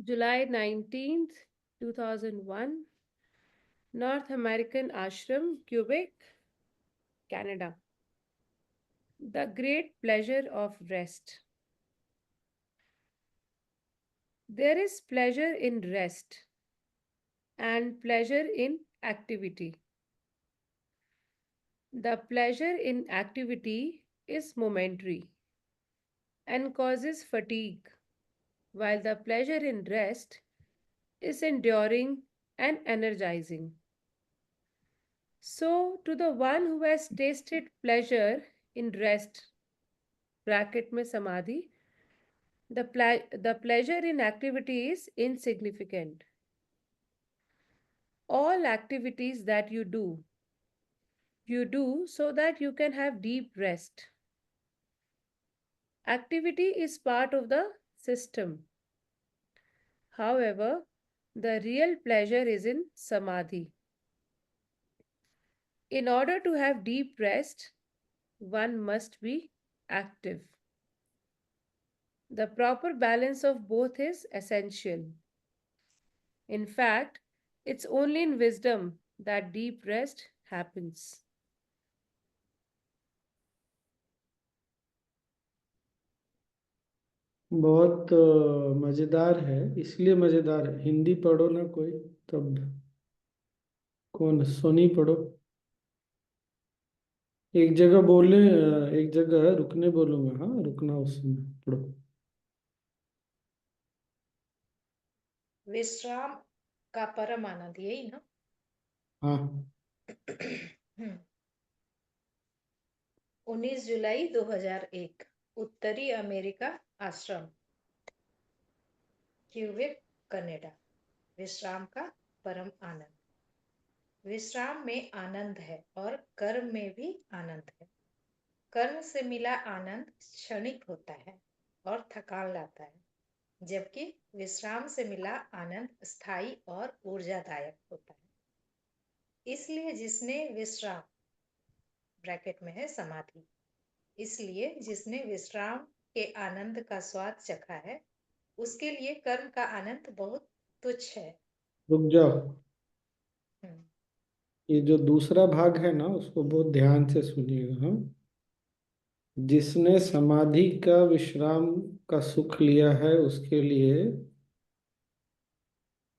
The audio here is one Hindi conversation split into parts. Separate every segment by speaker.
Speaker 1: July 19th, 2001, North American Ashram, Quebec, Canada. The great pleasure of rest. There is pleasure in rest and pleasure in activity. The pleasure in activity is momentary and causes fatigue, while the pleasure in rest is enduring and energizing. So, to the one who has tasted pleasure in rest, bracket में samadhi, the pleasure in activity is insignificant. All activities that you do so that you can have deep rest. Activity is part of the system. However, the real pleasure is in samadhi. In order to have deep rest, one must be active. The proper balance of both is essential. In fact, it's only in wisdom that deep rest happens.
Speaker 2: बहुत मजेदार है, इसलिए मजेदार है। हिंदी पढ़ो ना कोई, तब कौन सोनी पढ़ो। एक जगह बोले, एक जगह रुकने बोलूंगा, हाँ रुकना उस समय पढ़ो।
Speaker 3: विश्राम का परम आनंद, यही ना?
Speaker 2: हाँ
Speaker 3: 19 जुलाई 2001, उत्तरी अमेरिका, आश्रम, क्यूबेक, कनाडा। विश्राम का परम आनंद। विश्राम में आनंद है और कर्म में भी आनंद है। कर्म से मिला आनंद क्षणिक होता है और थकान लाता है, जबकि विश्राम से मिला आनंद स्थायी और ऊर्जादायक होता है। इसलिए जिसने विश्राम, ब्रैकेट में है समाधि, इसलिए जिसने विश्राम के आनंद का स्वाद चखा है, उसके लिए कर्म का आनंद बहुत तुच्छ है।
Speaker 2: रुक जाओ,
Speaker 3: हम्म,
Speaker 2: ये जो दूसरा भाग है ना उसको बहुत ध्यान से सुनिएगा। हाँ, जिसने समाधि का विश्राम का सुख लिया है उसके लिए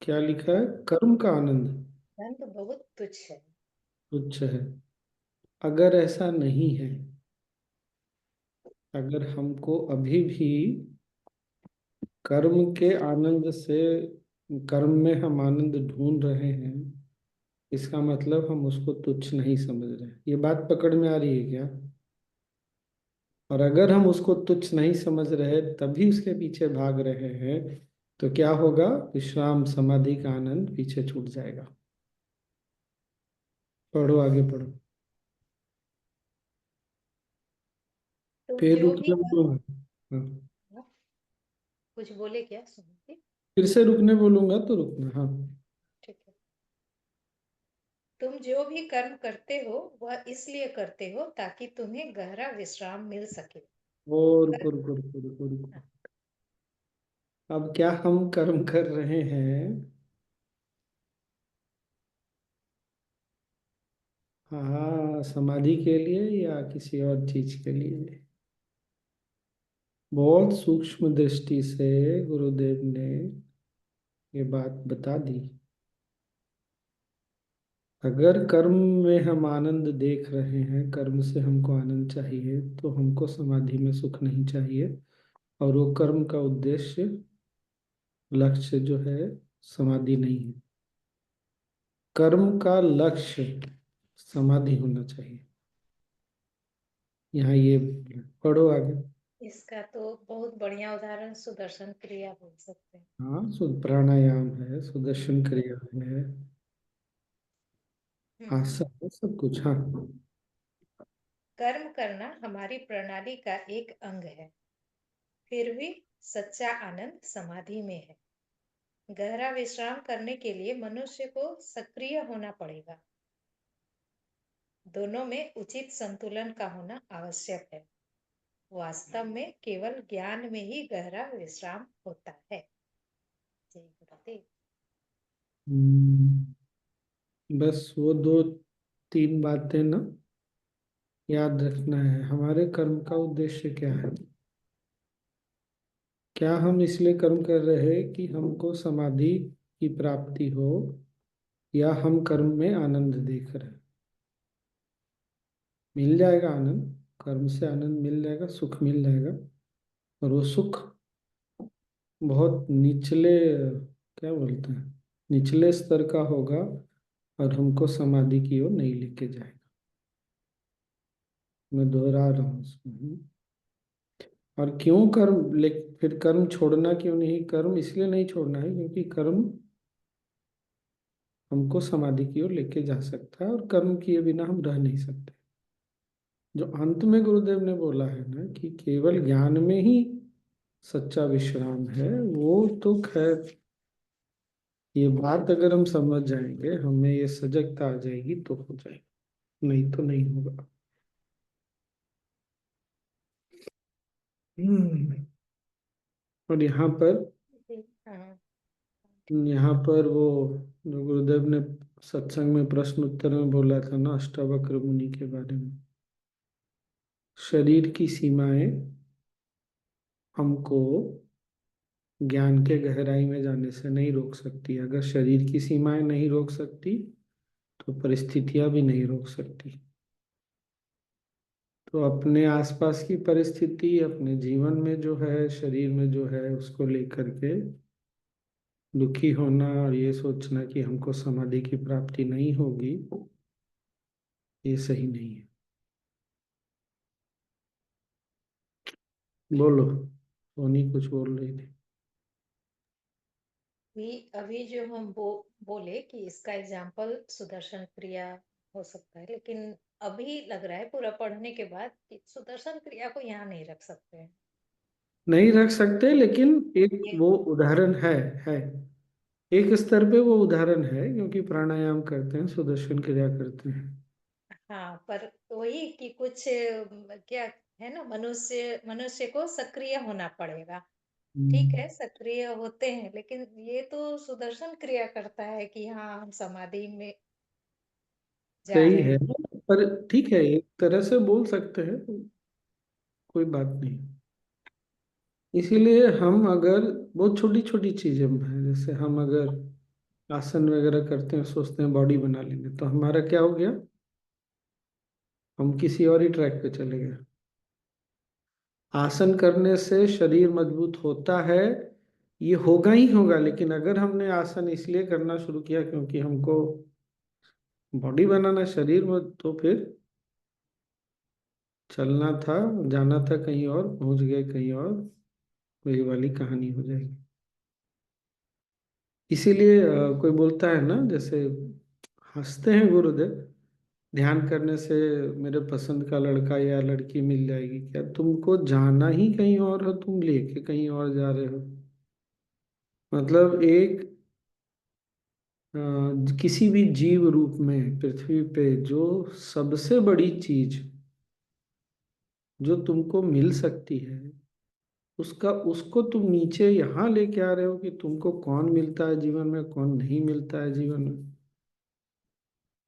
Speaker 2: क्या लिखा है? कर्म का आनंद
Speaker 3: आनंद बहुत तुच्छ है।
Speaker 2: तुच्छ है। अगर ऐसा नहीं है, अगर हमको अभी भी कर्म के आनंद से, कर्म में हम आनंद ढूंढ रहे हैं, इसका मतलब हम उसको तुच्छ नहीं समझ रहे। ये बात पकड़ में आ रही है क्या? और अगर हम उसको तुच्छ नहीं समझ रहे तभी उसके पीछे भाग रहे हैं, तो क्या होगा? विश्राम समाधि का आनंद पीछे छूट जाएगा। पढ़ो, आगे पढ़ो।
Speaker 3: तुम
Speaker 2: फिर
Speaker 3: जो भी
Speaker 2: रुकने बोलूंगा। हाँ,
Speaker 3: कुछ बोले क्या सुनिए?
Speaker 2: फिर से रुकने बोलूंगा तो रुकना। हाँ,
Speaker 3: ठीक है। तुम जो भी कर्म करते हो वह इसलिए करते हो ताकि तुम्हें गहरा विश्राम मिल सके।
Speaker 2: वो रुको रुको रुको रुको रुको। अब क्या हम कर्म कर रहे हैं? हाँ, समाधि के लिए या किसी और चीज के लिए? बहुत सूक्ष्म दृष्टि से गुरुदेव ने ये बात बता दी। अगर कर्म में हम आनंद देख रहे हैं, कर्म से हमको आनंद चाहिए, तो हमको समाधि में सुख नहीं चाहिए। और वो कर्म का उद्देश्य, लक्ष्य जो है, समाधि नहीं है। कर्म का लक्ष्य समाधि होना चाहिए। यहाँ ये पढ़ो आगे।
Speaker 3: इसका तो बहुत बढ़िया उदाहरण सुदर्शन क्रिया बोल सकते हैं।
Speaker 2: हाँ, प्राणायाम है, सुदर्शन क्रिया है,
Speaker 3: हम्म,
Speaker 2: आसन है, सब कुछ। हाँ,
Speaker 3: कर्म करना हमारी प्रणाली का एक अंग है, फिर भी सच्चा आनंद समाधि में है। गहरा विश्राम करने के लिए मनुष्य को सक्रिय होना पड़ेगा। दोनों में उचित संतुलन का होना आवश्यक है। वास्तव में केवल ज्ञान में ही गहरा विश्राम होता है। जी गुरुदेव।
Speaker 2: बस वो दो तीन बातें ना याद रखना है। हमारे कर्म का उद्देश्य क्या है? क्या हम इसलिए कर्म कर रहे हैं कि हमको समाधि की प्राप्ति हो, या हम कर्म में आनंद देख रहे हैं? मिल जाएगा आनंद, कर्म से आनंद मिल जाएगा, सुख मिल जाएगा। और वो सुख बहुत निचले, क्या बोलते हैं, निचले स्तर का होगा, और हमको समाधि की ओर नहीं लेके जाएगा। मैं दोहरा रहा हूँ इसमें। और क्यों कर्म, फिर कर्म छोड़ना क्यों नहीं? कर्म इसलिए नहीं छोड़ना है क्योंकि कर्म हमको समाधि की ओर लेके जा सकता है, और कर्म किए बिना हम रह नहीं सकते। जो अंत में गुरुदेव ने बोला है ना कि केवल ज्ञान में ही सच्चा विश्राम है, वो तो खैर, ये बात अगर हम समझ जाएंगे, हमें ये सजगता आ जाएगी तो हो जाएगा, नहीं तो नहीं होगा। और
Speaker 3: जी, हाँ।
Speaker 2: यहाँ पर वो जो गुरुदेव ने सत्संग में प्रश्न उत्तर में बोला था ना, अष्टावक्र मुनि के बारे में, शरीर की सीमाएं हमको ज्ञान के गहराई में जाने से नहीं रोक सकती। अगर शरीर की सीमाएं नहीं रोक सकती तो परिस्थितियां भी नहीं रोक सकती। तो अपने आसपास की परिस्थिति, अपने जीवन में जो है, शरीर में जो है, उसको लेकर के दुखी होना और ये सोचना कि हमको समाधि की प्राप्ति नहीं होगी, ये सही नहीं है। बोलो, सोनी कुछ बोल रही थी।
Speaker 3: अभी जो हम बोले कि इसका एग्जाम्पल सुदर्शन क्रिया हो सकता है, लेकिन अभी लग रहा है पूरा पढ़ने के बाद कि सुदर्शन क्रिया को यहाँ नहीं रख सकते हैं।
Speaker 2: नहीं रख सकते, लेकिन एक
Speaker 3: ये
Speaker 2: वो उदाहरण है। एक स्तर पे वो उदाहरण है, क्योंकि प्राणायाम करते हैं, सुदर्शन क्रिया करते हैं।
Speaker 3: हाँ, पर वही कि कुछ क्या है ना, मनुष्य मनुष्य को सक्रिय होना पड़ेगा। ठीक
Speaker 2: हम्म,
Speaker 3: है, सक्रिय होते हैं, लेकिन ये तो सुदर्शन क्रिया करता है कि हाँ हम समाधि में जा
Speaker 2: सही
Speaker 3: रहे
Speaker 2: है,
Speaker 3: हैं।
Speaker 2: पर ठीक है, एक तरह से बोल सकते हैं, कोई बात नहीं। इसीलिए हम अगर बहुत छोटी छोटी चीजें हैं, जैसे हम अगर आसन वगैरह करते हैं, सोचते हैं बॉडी बना लेंगे, तो हमारा क्या हो गया? हम किसी और ही ट्रैक पे चले गए। आसन करने से शरीर मजबूत होता है, ये होगा ही होगा, लेकिन अगर हमने आसन इसलिए करना शुरू किया क्योंकि हमको बॉडी बनाना, शरीर में, तो फिर चलना था, जाना था कहीं और, पहुंच गए कहीं और, वही वाली कहानी हो जाएगी। इसीलिए कोई बोलता है ना, जैसे हंसते हैं गुरुदेव, ध्यान करने से मेरे पसंद का लड़का या लड़की मिल जाएगी। क्या तुमको जाना ही कहीं और हो, तुम लेके कहीं और जा रहे हो? मतलब एक किसी भी जीव रूप में पृथ्वी पे जो सबसे बड़ी चीज जो तुमको मिल सकती है, उसका उसको तुम नीचे यहाँ लेके आ रहे हो कि तुमको कौन मिलता है जीवन में, कौन नहीं मिलता है जीवन में।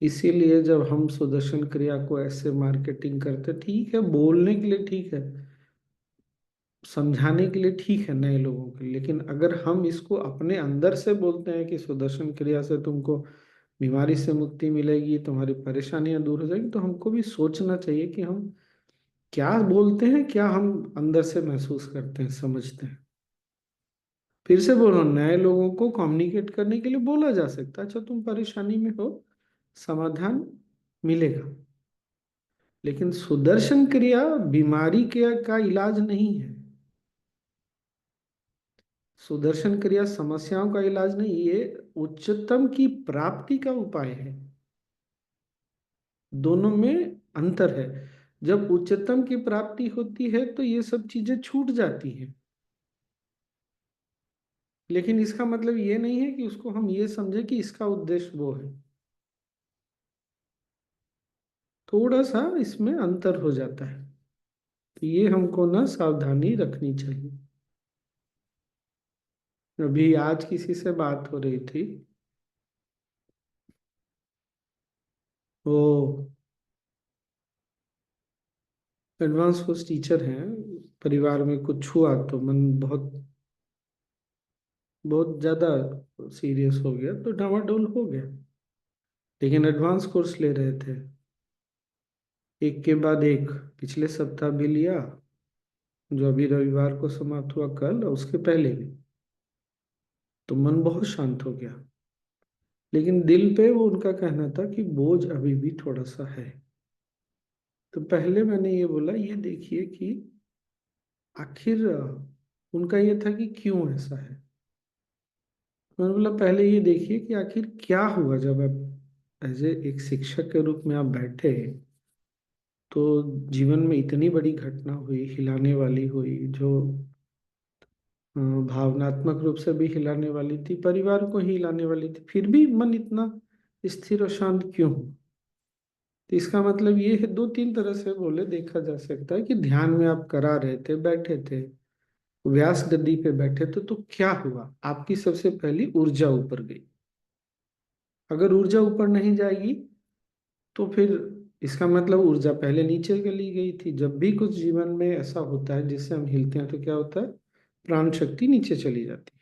Speaker 2: इसीलिए जब हम सुदर्शन क्रिया को ऐसे मार्केटिंग करते, ठीक है, बोलने के लिए ठीक है, समझाने के लिए ठीक है नए लोगों के लिए, लेकिन अगर हम इसको अपने अंदर से बोलते हैं कि सुदर्शन क्रिया से तुमको बीमारी से मुक्ति मिलेगी, तुम्हारी परेशानियां दूर हो जाएगी, तो हमको भी सोचना चाहिए कि हम क्या बोलते हैं, क्या हम अंदर से महसूस करते हैं, समझते हैं। फिर से बोल रहा हूँ, नए लोगों को कम्युनिकेट करने के लिए बोला जा सकता है, अच्छा तुम परेशानी में हो, समाधान मिलेगा। लेकिन सुदर्शन क्रिया बीमारी के का इलाज नहीं है। सुदर्शन क्रिया समस्याओं का इलाज नहीं, ये उच्चतम की प्राप्ति का उपाय है। दोनों में अंतर है। जब उच्चतम की प्राप्ति होती है तो ये सब चीजें छूट जाती हैं, लेकिन इसका मतलब ये नहीं है कि उसको हम ये समझे कि इसका उद्देश्य वो है। थोड़ा सा इसमें अंतर हो जाता है, तो ये हमको ना सावधानी रखनी चाहिए। अभी आज किसी से बात हो रही थी, वो एडवांस कोर्स टीचर हैं। परिवार में कुछ हुआ तो मन बहुत बहुत ज्यादा सीरियस हो गया, तो डामाडोल हो गया। लेकिन एडवांस कोर्स ले रहे थे, एक के बाद एक। पिछले सप्ताह भी लिया, जो अभी रविवार को समाप्त हुआ, कल, और उसके पहले भी। तो मन बहुत शांत हो गया। लेकिन दिल पे वो उनका कहना था कि बोझ अभी भी थोड़ा सा है। तो पहले मैंने ये बोला, ये देखिए कि आखिर उनका ये था कि क्यों ऐसा है। मैंने बोला पहले ये देखिए कि आखिर क्या हुआ जब आप एज ए एक शिक्षक के रूप में आप बैठे। तो जीवन में इतनी बड़ी घटना हुई, हिलाने वाली हुई, जो भावनात्मक रूप से भी हिलाने वाली थी, परिवार को ही हिलाने वाली थी, फिर भी मन इतना स्थिर और शांत क्यों हुआ। तो इसका मतलब ये है, दो तीन तरह से बोले देखा जा सकता है कि ध्यान में आप करा रहे थे, बैठे थे, व्यास गद्दी पे बैठे थे, तो क्या हुआ, आपकी सबसे पहली ऊर्जा ऊपर गई। अगर ऊर्जा ऊपर नहीं जाएगी तो फिर इसका मतलब ऊर्जा पहले नीचे चली गई थी। जब भी कुछ जीवन में ऐसा होता है जिससे हम हिलते हैं, तो क्या होता है, प्राण शक्ति नीचे चली जाती है।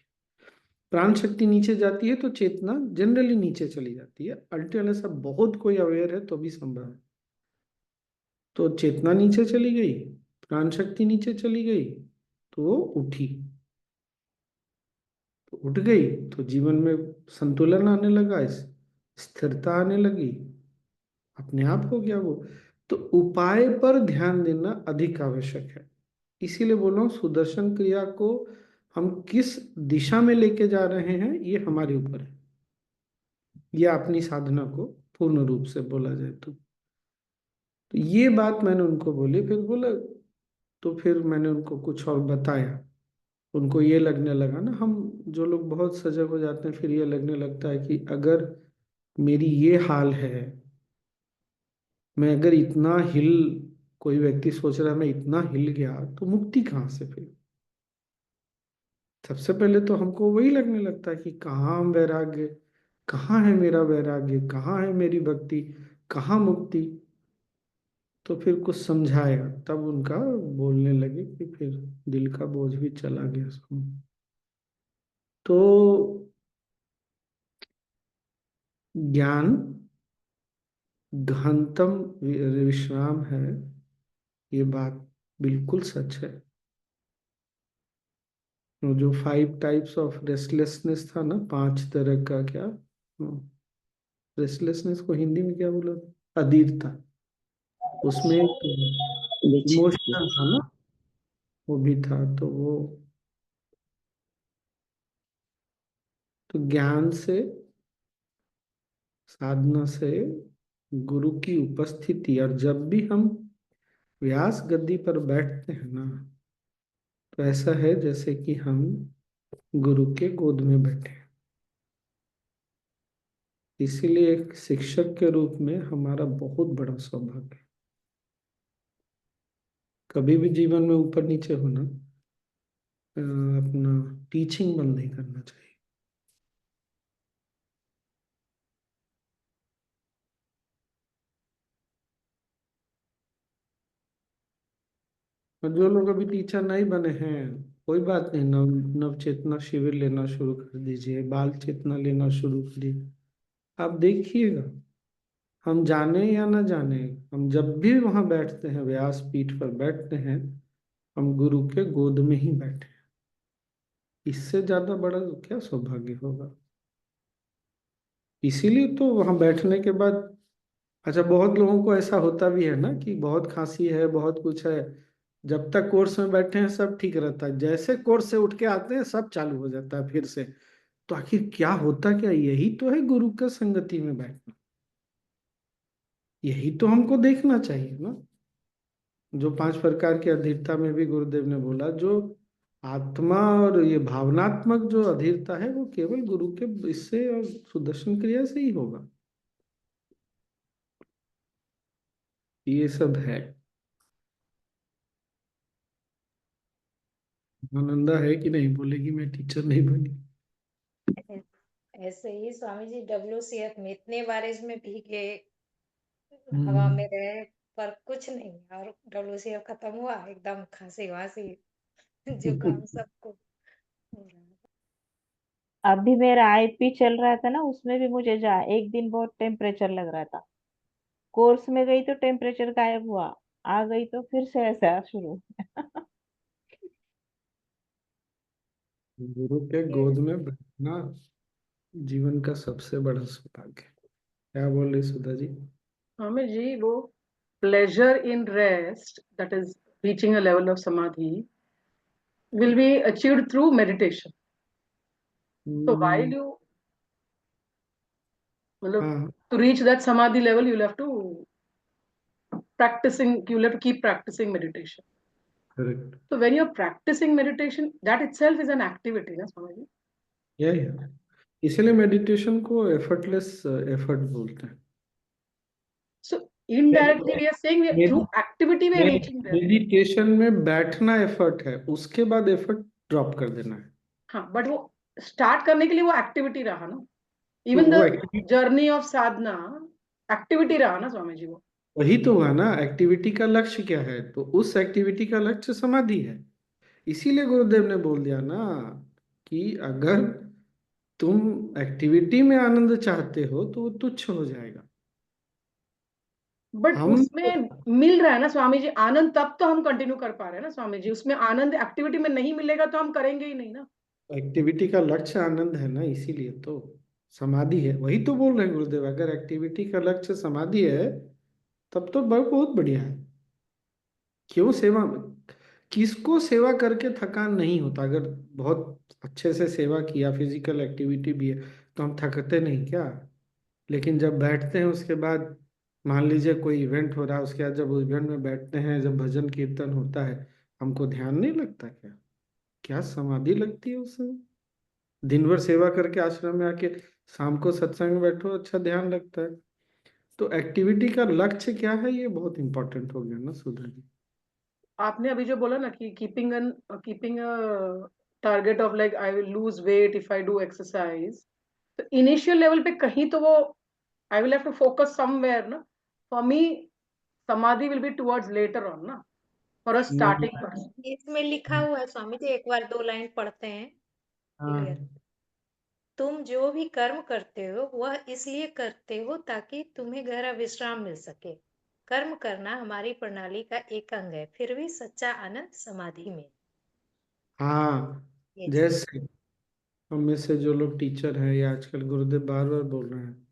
Speaker 2: प्राण शक्ति नीचे जाती है तो चेतना जनरली नीचे चली जाती है। अल्टीमेटली ऐसा बहुत कोई अवेयर है तो भी संभव है। तो चेतना नीचे चली गई, प्राण शक्ति नीचे चली गई, तो वो उठी। तो उठ गई तो जीवन में संतुलन आने लगा, स्थिरता आने लगी, अपने आप हो गया वो। तो उपाय पर ध्यान देना अधिक आवश्यक है। इसीलिए बोल रहा हूँ, सुदर्शन क्रिया को हम किस दिशा में लेके जा रहे हैं ये हमारे ऊपर है, या अपनी साधना को पूर्ण रूप से बोला जाए तो ये बात मैंने उनको बोली। फिर बोला, तो फिर मैंने उनको कुछ और बताया। उनको ये लगने लगा ना, हम जो लोग बहुत सजग हो जाते हैं, फिर ये लगने लगता है कि अगर मेरी ये हाल है, मैं अगर इतना हिल, कोई व्यक्ति सोच रहा है मैं इतना हिल गया, तो मुक्ति कहाँ से फिर। सबसे पहले तो हमको वही लगने लगता है कि कहाँ हम वैराग्य, कहाँ है मेरा वैराग्य, कहाँ है मेरी भक्ति, कहाँ मुक्ति। तो फिर कुछ समझाया, तब उनका बोलने लगे कि फिर दिल का बोझ भी चला गया सब। तो ज्ञान गहनतम विश्राम है, ये बात बिल्कुल सच है। वो जो 5 टाइप्स ऑफ रेस्टलेसनेस था ना, 5 तरह का, क्या रेस्टलेसनेस को हिंदी में क्या बोला, अधीरता, उसमें एक
Speaker 4: देखिए,
Speaker 2: इमोशनल था ना, वो भी था। तो वो, तो ज्ञान से, साधना से, गुरु की उपस्थिति, और जब भी हम व्यास गद्दी पर बैठते हैं ना, तो ऐसा है जैसे कि हम गुरु के गोद में बैठे हैं। इसीलिए एक शिक्षक के रूप में हमारा बहुत बड़ा सौभाग्य है। कभी भी जीवन में ऊपर नीचे होना, अपना टीचिंग बंद नहीं करना चाहिए। और जो लोग अभी टीचर नहीं बने हैं, कोई बात नहीं, नव नव चेतना शिविर लेना शुरू कर दीजिए, बाल चेतना लेना शुरू करिए। आप देखिएगा, हम जाने या ना जाने, हम जब भी वहां बैठते हैं, व्यास पीठ पर बैठते हैं, हम गुरु के गोद में ही बैठे हैं। इससे ज्यादा बड़ा क्या सौभाग्य होगा। इसीलिए तो वहां बैठने के बाद, अच्छा, बहुत लोगों को ऐसा होता भी है ना कि बहुत खांसी है, बहुत कुछ है, जब तक कोर्स में बैठे हैं सब ठीक रहता है, जैसे कोर्स से उठ के आते हैं सब चालू हो जाता है फिर से। तो आखिर क्या होता, क्या यही तो है गुरु का संगति में बैठना। यही तो हमको देखना चाहिए ना। जो 5 प्रकार की अधीरता में भी गुरुदेव ने बोला, जो आत्मा और ये भावनात्मक जो अधीरता है, वो केवल गुरु के इससे और सुदर्शन क्रिया से ही होगा। ये सब है। आनंदा है कि नहीं, बोलेगी मैं टीचर नहीं बनी।
Speaker 3: ऐ- ऐसे ही स्वामी जी WCF में इतने बार इसमें भीगे, हवा में रहे, पर कुछ नहीं। और WCF खत्म हुआ, एकदम खांसी वासी जुकाम सबको हो रहा
Speaker 5: अभी मेरा आईपी चल रहा था ना, उसमें भी मुझे जा एक दिन बहुत टेम्परेचर लग रहा था। कोर्स में गई तो टेम्परेचर गायब हुआ, आ गई तो फिर से ऐसा शुरू।
Speaker 2: गुरु के
Speaker 3: है।
Speaker 2: गोद में बैठना जीवन का सबसे बड़ा सौभाग्य है। क्या बोल रही सुधा जी?
Speaker 6: स्वामी जी, वो pleasure in rest, that is reaching a level of samadhi, will be achieved through meditation. So while you, मतलब,
Speaker 2: हाँ,
Speaker 6: to reach that samadhi level, you'll have to you'll have to keep practicing meditation.
Speaker 2: Correct.
Speaker 6: So when you're practicing meditation, that itself is an activity, na Swami?
Speaker 2: यही है, इसलिए मेडिटेशन को एफर्टलेस एफर्ट बोलते हैं।
Speaker 6: So indirectly we are saying through activity we are reaching there.
Speaker 2: Meditation में बैठना एफर्ट है, उसके बाद एफर्ट ड्रॉप कर देना है।
Speaker 6: हाँ, बट वो स्टार्ट करने के लिए वो एक्टिविटी रहा ना,
Speaker 2: तो
Speaker 6: इवन
Speaker 2: वो
Speaker 6: the journey of Sadhana activity रहा ना स्वामी जी। वो
Speaker 2: वही तो हुआ ना, एक्टिविटी का लक्ष्य क्या है? तो उस एक्टिविटी का लक्ष्य समाधि है। इसीलिए गुरुदेव ने बोल दिया ना कि अगर तुम एक्टिविटी में आनंद चाहते हो तो वो तुच्छ हो जाएगा।
Speaker 6: बट
Speaker 2: हम
Speaker 6: उसमें मिल रहा है ना स्वामी जी आनंद, तब तो हम कंटिन्यू कर पा रहे हैं ना स्वामी जी। उसमें आनंद एक्टिविटी में नहीं मिलेगा तो हम करेंगे ही नहीं ना।
Speaker 2: एक्टिविटी का लक्ष्य आनंद है ना, इसीलिए तो समाधि है। वही तो बोल रहे हैं गुरुदेव, अगर एक्टिविटी का लक्ष्य समाधि है तब तो बहुत बढ़िया है। क्यों सेवा, किसको सेवा करके थकान नहीं होता? अगर बहुत अच्छे से सेवा किया, फिजिकल एक्टिविटी भी है, तो हम थकते नहीं क्या? लेकिन जब बैठते हैं उसके बाद, मान लीजिए कोई इवेंट हो रहा है, उसके बाद जब उस इवेंट में बैठते हैं, जब भजन कीर्तन होता है, हमको ध्यान नहीं लगता क्या? क्या समाधि लगती है उस समय? दिन भर सेवा करके आश्रम में आके शाम को सत्संग में बैठो, अच्छा ध्यान लगता है। तो एक्टिविटी का लक्ष्य क्या है, ये बहुत इंपॉर्टेंट हो गया ना सुधा जी।
Speaker 6: आपने अभी जो बोला ना कि keeping target of like I will lose weight if I do exercise, तो इनिशियल लेवल पे कहीं तो वो I will have to focus somewhere ना। फॉर मी समाधि will be towards later on ना, फॉर अ
Speaker 2: नहीं,
Speaker 6: स्टार्टिंग पर्सन।
Speaker 3: इसमें लिखा हुआ है स्वामी जी, एक बार 2 लाइन पढ़ते हैं क्लियर।
Speaker 2: हाँ,
Speaker 3: तुम जो भी कर्म करते हो वह इसलिए करते हो ताकि तुम्हें गहरा विश्राम मिल सके। कर्म करना हमारी प्रणाली का एक अंग है, फिर भी सच्चा आनंद समाधि में।
Speaker 2: हाँ,
Speaker 3: ये चीज
Speaker 2: जैसे हम में से जो लोग टीचर हैं, या आजकल गुरुदेव बार बार बोल रहे हैं,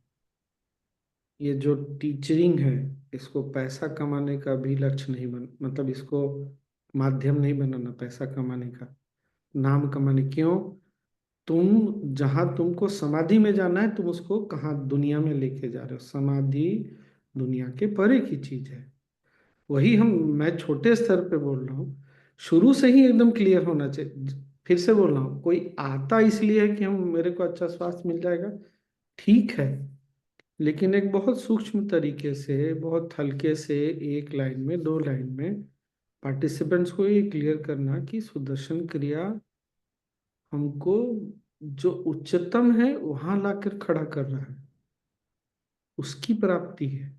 Speaker 2: ये जो टीचरिंग है, इसको पैसा कमाने का भी लक्ष्य नहीं बन, मतलब इसको माध्यम नहीं बनाना पैसा कमाने का, नाम कमाने। क्यों? तुम जहां तुमको समाधि में जाना है, तुम उसको कहाँ दुनिया में लेके जा रहे हो? समाधि दुनिया के परे की चीज है। वही मैं छोटे स्तर पे बोल रहा हूँ, शुरू से ही एकदम क्लियर होना चाहिए। फिर से बोल रहा हूँ, कोई आता इसलिए है कि हम मेरे को अच्छा स्वास्थ्य मिल जाएगा, ठीक है, लेकिन एक बहुत सूक्ष्म तरीके से, बहुत हल्के से, एक लाइन में, 2 लाइन में पार्टिसिपेंट्स को ये क्लियर करना कि सुदर्शन क्रिया हमको जो उच्चतम है वहां लाकर खड़ा कर रहा है, उसकी प्राप्ति है।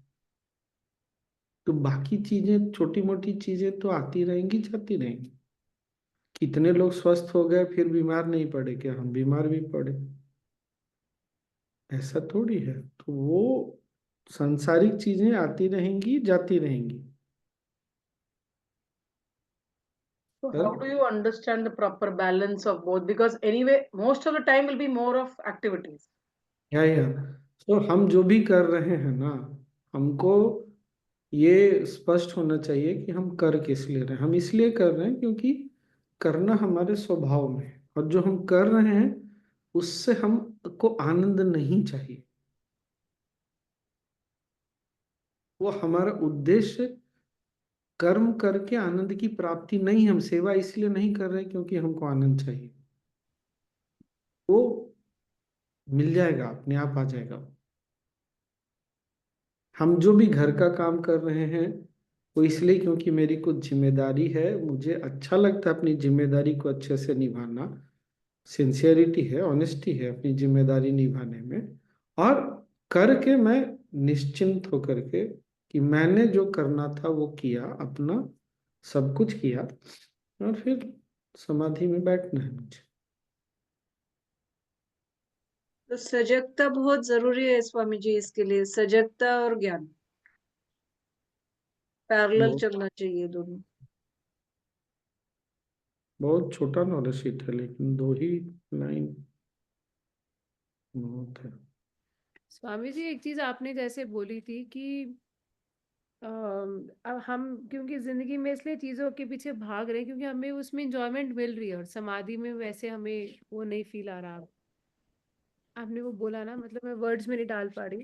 Speaker 2: तो बाकी चीजें, छोटी मोटी चीजें तो आती रहेंगी, जाती रहेंगी। कितने लोग स्वस्थ हो गए फिर बीमार नहीं पड़े? क्या हम बीमार भी पड़े? ऐसा थोड़ी है। तो वो सांसारिक चीजें आती रहेंगी, जाती रहेंगी।
Speaker 6: So
Speaker 2: पर
Speaker 6: how do you understand the proper balance of both? Because anyway, most of the time will be more of activities.
Speaker 2: या तो हम जो भी कर रहे हैं ना, हमको ये स्पष्ट होना चाहिए कि हम कर किस लिए रहे हैं। हम इसलिए कर रहे हैं क्योंकि करना हमारे स्वभाव में है, और जो हम कर रहे हैं उससे हमको आनंद नहीं चाहिए। वो हमारा उद्देश्य कर्म करके आनंद की प्राप्ति नहीं। हम सेवा इसलिए नहीं कर रहे क्योंकि हमको आनंद चाहिए। वो मिल जाएगा, अपने आप आ जाएगा। हम जो भी घर का काम कर रहे हैं वो इसलिए क्योंकि मेरी कुछ जिम्मेदारी है, मुझे अच्छा लगता है अपनी जिम्मेदारी को अच्छे से निभाना, सिंसियरिटी है, ऑनेस्टी है अपनी जिम्मेदारी निभाने में, और करके मैं निश्चिंत होकर के कि मैंने जो करना था वो किया, अपना सब कुछ किया, और फिर समाधि में बैठना है मुझे।
Speaker 7: तो सजगता बहुत जरूरी है स्वामी जी, इसके लिए सजगता और ज्ञान पैरेलल
Speaker 2: बहुत
Speaker 7: चलना चाहिए दोनों।
Speaker 2: बहुत छोटा नॉलेज शीट है, लेकिन 2 ही लाइन बहुत है।
Speaker 1: स्वामी जी, एक चीज आपने जैसे बोली थी कि अब हम क्योंकि जिंदगी में इसलिए चीजों के पीछे भाग रहे हैं क्योंकि हमें उसमें इंजॉयमेंट मिल रही है, और समाधि में वैसे हमें वो नहीं फील आ रहा। आपने वो बोला ना, मतलब मैं वर्ड्स में नहीं डाल पा रही,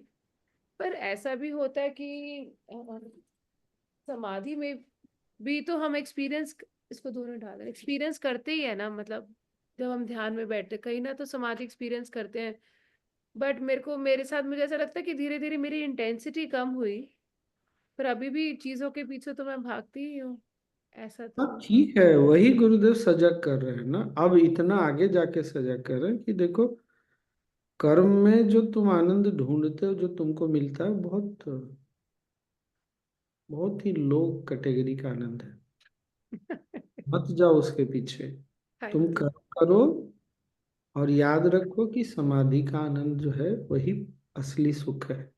Speaker 1: पर ऐसा भी होता है कि समाधि में भी तो हम एक्सपीरियंस, इसको दोनों डाल रहे एक्सपीरियंस करते ही है ना, मतलब जब हम ध्यान में बैठते कहीं ना तो समाधि एक्सपीरियंस करते हैं। बट मेरे साथ मुझे ऐसा लगता है कि धीरे धीरे मेरी इंटेंसिटी कम हुई, पर अभी भी चीजों के पीछे तो मैं भागती ही हूँ। ऐसा
Speaker 2: हाँ
Speaker 1: तो
Speaker 2: ठीक है, वही गुरुदेव सजग कर रहे हैं ना, अब इतना आगे जाके सजग कर रहे हैं कि देखो, कर्म में जो तुम आनंद ढूंढते हो, जो तुमको मिलता है, बहुत बहुत ही लो कैटेगरी का आनंद है। मत जाओ उसके पीछे,
Speaker 1: थैंक
Speaker 2: तुम
Speaker 1: यू।
Speaker 2: कर्म करो, और याद रखो कि समाधि का आनंद जो है वही असली सुख है,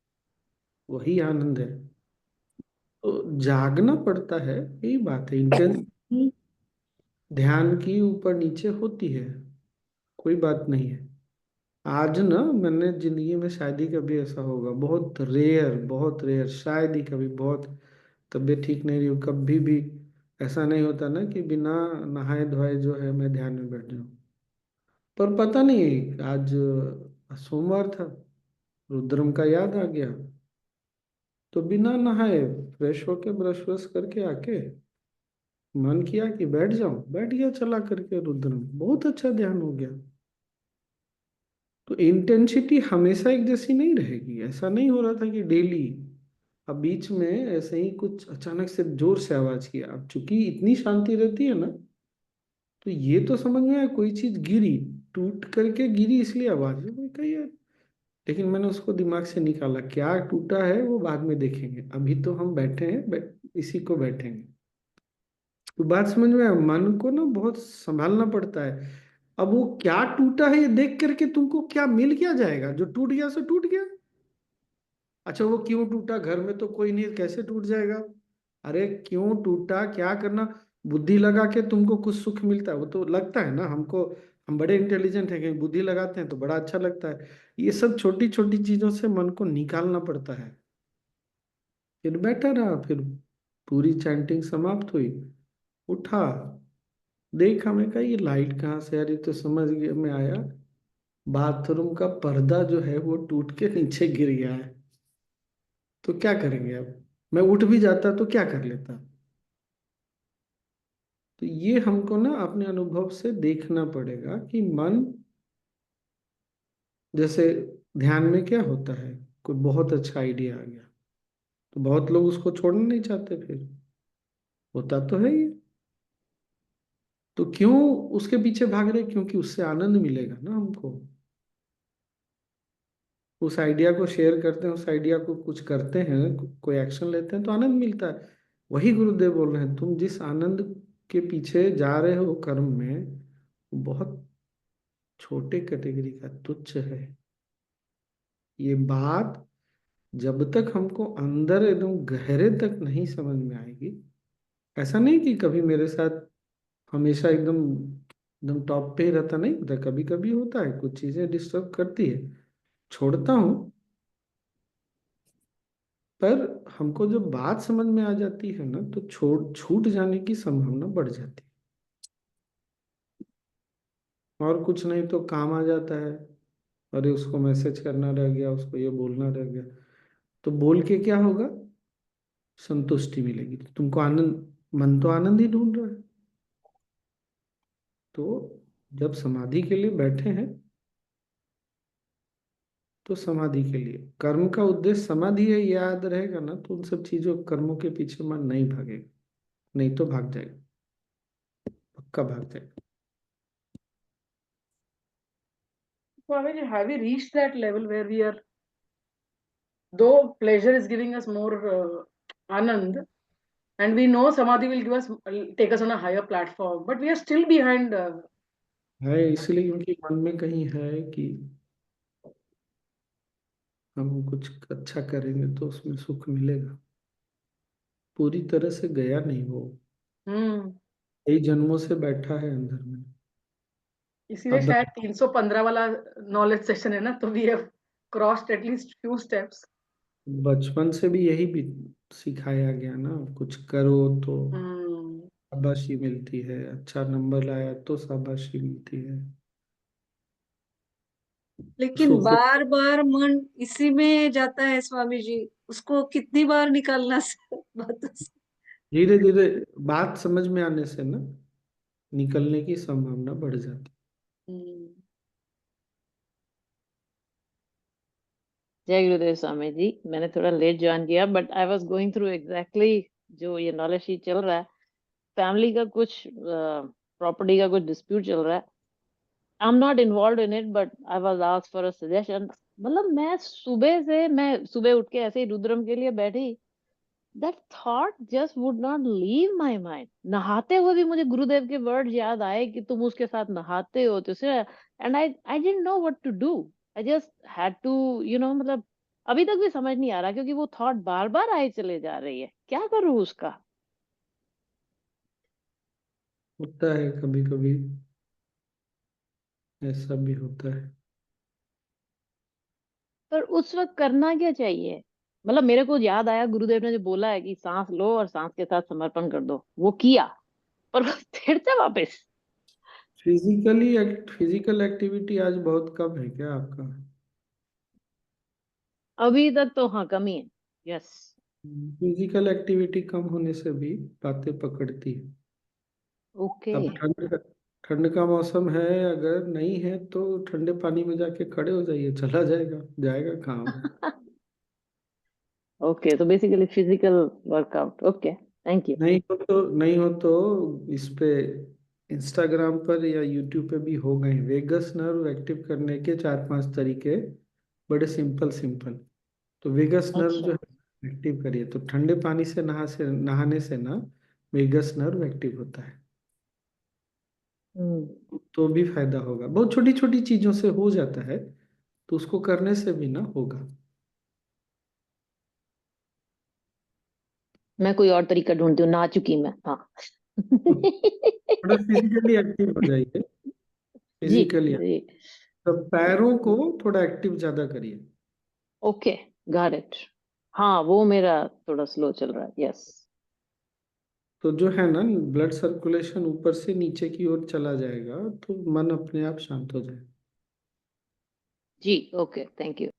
Speaker 2: वही आनंद है। तो जागना पड़ता है, यही बात है। इंटेंसिटी ध्यान की ऊपर नीचे होती है, कोई बात नहीं है। आज ना, मैंने जिंदगी में शायद ही कभी ऐसा होगा, बहुत रेयर, बहुत रेयर, शायद ही कभी, बहुत तबीयत ठीक नहीं रही हो, कभी भी ऐसा नहीं होता ना कि बिना नहाए धोए जो है मैं ध्यान में बैठ जाऊं। पर पता नहीं, आज सोमवार था, रुद्रम का याद आ गया, तो बिना नहाए फ्रेश होके ब्रश व्रश करके आके मन किया कि बैठ जाऊं, बैठ गया चला करके रुद्रम, बहुत अच्छा ध्यान हो गया। तो इंटेंसिटी हमेशा एक जैसी नहीं रहेगी, ऐसा नहीं हो रहा था कि डेली। अब बीच में ऐसे ही कुछ अचानक से जोर से आवाज किया, अब चूंकि इतनी शांति रहती है ना, तो ये तो समझ में आया कोई चीज गिरी, टूट करके गिरी इसलिए आवाज है, मैं कही यार। लेकिन मैंने उसको दिमाग से निकाला, क्या टूटा है वो बाद में देखेंगे, अभी तो हम बैठे हैं, इसी को बैठेंगे। तो बात समझ में आया, मन को ना बहुत संभालना पड़ता है। अब वो क्या टूटा है ये देख करके तुमको क्या मिल क्या जाएगा, जो टूट गया सो टूट गया। अच्छा वो क्यों टूटा, घर में तो कोई नहीं, कैसे टूट जाएगा। अरे क्यों टूटा, क्या करना, बुद्धि लगा के तुमको कुछ सुख मिलता है, वो तो लगता है ना हमको, हम बड़े इंटेलिजेंट हैं, कहीं बुद्धि लगाते हैं तो बड़ा अच्छा लगता है। ये सब छोटी छोटी चीजों से मन को निकालना पड़ता है। फिर बैठा रहा, फिर पूरी चैंटिंग समाप्त हुई, उठा, देखा, मैं कहा ये लाइट कहाँ से आ रही, तो समझ गया में आया, बाथरूम का पर्दा जो है वो टूट के नीचे गिर गया है। तो क्या करेंगे अब, मैं उठ भी जाता तो क्या कर लेता। तो ये हमको ना अपने अनुभव से देखना पड़ेगा कि मन, जैसे ध्यान में क्या होता है, कोई बहुत अच्छा आइडिया आ गया, तो बहुत लोग उसको छोड़ना नहीं चाहते, फिर होता तो है ये। तो क्यों उसके पीछे भाग रहे, क्योंकि उससे आनंद मिलेगा ना हमको। उस आइडिया को शेयर करते हैं, उस आइडिया को कुछ करते हैं, कोई एक्शन लेते हैं तो आनंद मिलता है। वही गुरुदेव बोल रहे हैं, तुम जिस आनंद के पीछे जा रहे हो कर्म में, वो बहुत छोटे कैटेगरी का, तुच्छ है। ये बात जब तक हमको अंदर एकदम गहरे तक नहीं समझ में आएगी, ऐसा नहीं कि कभी मेरे साथ हमेशा एकदम एकदम टॉप पे ही रहता, नहीं होता, कभी कभी होता है, कुछ चीजें डिस्टर्ब करती है, छोड़ता हूँ। पर हमको जब बात समझ में आ जाती है ना, तो छोड़ छूट जाने की संभावना बढ़ जाती है। और कुछ नहीं तो काम आ जाता है, अरे उसको मैसेज करना रह गया, उसको ये बोलना रह गया, तो बोल के क्या होगा, संतुष्टि मिलेगी, तो तुमको आनंद, मन तो आनंद ही ढूंढ रहा है। तो जब समाधि के लिए बैठे हैं, तो समाधि के लिए कर्म का उद्देश्य समाधि है, ये याद रहेगा ना, तो उन सब चीजों कर्मों के पीछे मन नहीं भागेगा, नहीं तो भाग जाएगा, पक्का भाग जाएगा।
Speaker 6: Swamiji, have we reached that level where we are, though pleasure is giving us more anand, and we know samadhi will give us, take us on a higher platform, but we are still behind.
Speaker 2: है इसलिए क्योंकि मन में कहीं है कि हम कुछ अच्छा करेंगे तो उसमें सुख मिलेगा। पूरी तरह से गया नहीं वो,
Speaker 6: हम्म
Speaker 2: कई जन्मों से बैठा है अंदर में।
Speaker 6: इसीलिए
Speaker 2: अब
Speaker 6: शायद 315 वाला नॉलेज सेशन है ना, तो we have crossed at least few steps.
Speaker 2: बचपन से भी यही भी सिखाया गया ना, कुछ करो तो
Speaker 6: हम्म
Speaker 2: शाबाशी मिलती है, अच्छा नंबर लाया तो शाबाशी मिलती है।
Speaker 7: लेकिन
Speaker 2: सोफे
Speaker 7: बार बार मन इसी में जाता है स्वामी जी, उसको कितनी बार निकालना से बातों से।
Speaker 2: धीरे धीरे बात समझ में आने से ना निकलने की संभावना बढ़ जाती
Speaker 7: हम्म,
Speaker 8: जय गुरुदेव स्वामी जी। मैंने थोड़ा लेट ज्वाइन किया, but I was going through exactly जो ये नॉलेज शीट चल रहा है। फैमिली का कुछ प्रॉपर्टी का कुछ डिस्प्यूट चल रहा है। I am not involve in it, but I was asked for a suggestion. मतलब मैं सुबह उठ के ऐसे ही रुद्रम के लिए बैठी, that thought just would not leave my mind. नहाते हुए भी मुझे गुरुदेव के वर्ड याद आए कि तुम उसके साथ नहाते हो, तो and I didn't know what to do. I just had to मतलब अभी तक भी समझ नहीं आ रहा, क्योंकि वो थॉट बार बार आए चले जा रही है। क्या करूं उसका?
Speaker 2: होता है कभी कभी, ऐसा भी होता है।
Speaker 8: पर उस वक्त करना क्या चाहिए? मतलब मेरे को याद आया गुरुदेव ने जो बोला है कि सांस लो और सांस के साथ समर्पण कर दो, वो किया। पर वो फिर से वापस।
Speaker 2: फिजिकल एक्टिविटी आज बहुत कम है क्या आपका?
Speaker 8: अभी तक तो हाँ, कमी है। यस।
Speaker 2: फिजिकल एक्टिविटी कम होने से भी बातें पकड़ती है।
Speaker 8: ओके।
Speaker 2: अब ठंड का मौसम है, अगर नहीं है तो ठंडे पानी में जाके खड़े हो जाइए, चला जाएगा, जाएगा काम।
Speaker 8: ओके, तो basically physical workout. Okay, thank you.
Speaker 2: नहीं हो तो इस पे इंस्टाग्राम पर या यूट्यूब पे भी हो गए वेगस नर्व एक्टिव करने के 4-5 तरीके, बड़े सिंपल सिंपल। तो वेगस नर्व
Speaker 8: अच्छा।
Speaker 2: जो है एक्टिव करिए, तो ठंडे पानी से नहाने से ना वेगस नर्व एक्टिव होता है, तो भी फायदा होगा। बहुत छोटी छोटी चीजों से हो जाता है, तो उसको करने से भी ना होगा।
Speaker 8: मैं कोई और तरीका ढूंढती हूँ, ना चुकी मैं। हाँ।
Speaker 2: थोड़ा फिजिकली एक्टिव हो जाइए,
Speaker 8: जी
Speaker 2: फिजिकली।
Speaker 8: जी।
Speaker 2: तो पैरों को थोड़ा एक्टिव ज्यादा करिए।
Speaker 8: Okay, got it. हाँ, वो मेरा थोड़ा स्लो चल रहा है। यस।
Speaker 2: तो जो है ना, ब्लड सर्कुलेशन ऊपर से नीचे की ओर चला जाएगा, तो मन अपने आप शांत हो जाएगा।
Speaker 8: जी, okay, thank you.